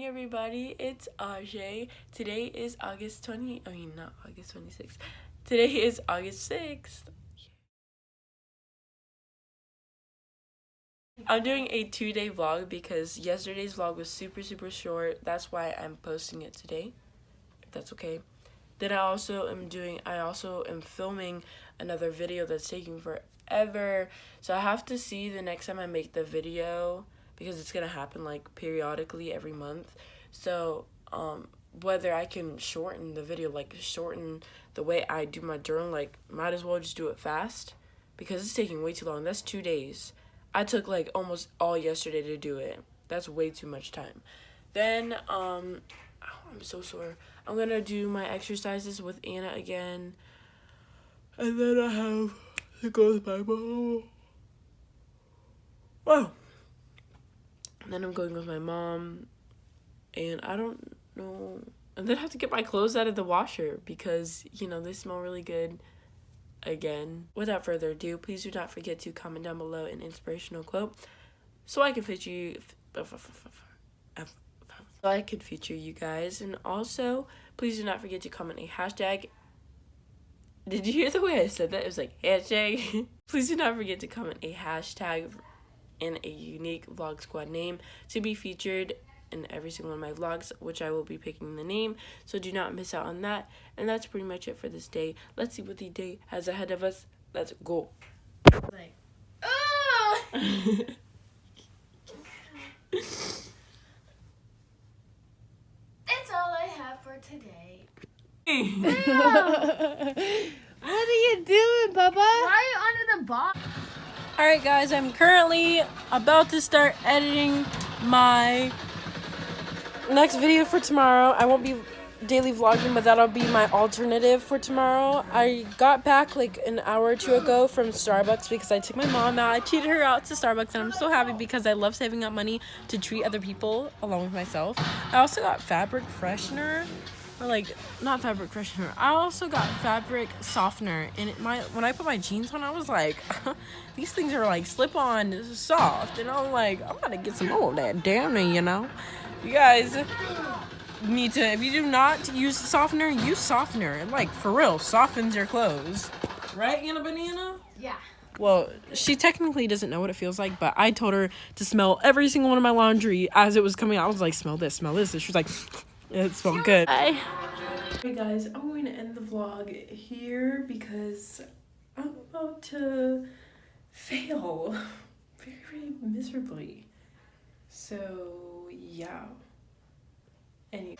everybody, it's Azhai. Today is not August 26th. Today is August 6th. I'm doing a 2-day vlog because yesterday's vlog was super short. That's why I'm posting it today, if that's okay. Then I also am filming another video that's taking forever. So I have to see the next time I make the video, because it's gonna happen like periodically every month. So whether I can shorten the video, like shorten the way I do my journal, like might as well just do it fast because it's taking way too long. That's 2 days. I took like almost all yesterday to do it. That's way too much time. Then I'm so sore. I'm gonna do my exercises with Anna again, and then I have to go with my mom. Wow. And then I'm going with my mom, and I don't know. And then I have to get my clothes out of the washer because, you know, they smell really good again. Without further ado, please do not forget to comment down below an inspirational quote so I can feature you guys. And also, please do not forget to comment a hashtag. Did you hear the way I said that? It was like hashtag. Please do not forget to comment a hashtag and a unique vlog squad name to be featured in every single one of my vlogs, which I will be picking the name, so do not miss out on that. And that's pretty much it for this day. Let's see what the day has ahead of us. Let's go. Like, oh! That's all I have for today. What are you doing, Papa? Why are you under the box? Alright guys, I'm currently about to start editing my next video for tomorrow. I won't be daily vlogging, but that'll be my alternative for tomorrow. I got back like an hour or two ago from Starbucks because I took my mom out. I treated her out to Starbucks, and I'm so happy because I love saving up money to treat other people along with myself. I also got fabric freshener. Or like, not fabric freshener. I also got fabric softener, and when I put my jeans on, I was like, these things are like slip-on soft, and I'm like, I'm gonna get some more of that down there, you know. You guys need to, if you do not use softener, use softener. It, like, for real, softens your clothes. Right, Anna Banana? Yeah. Well, she technically doesn't know what it feels like, but I told her to smell every single one of my laundry as it was coming out. I was like, smell this, smell this. And she was like, it smelled good. Bye. Hey guys, I'm going to end the vlog here because I'm about to fail very miserably. So, yeah. Anyway.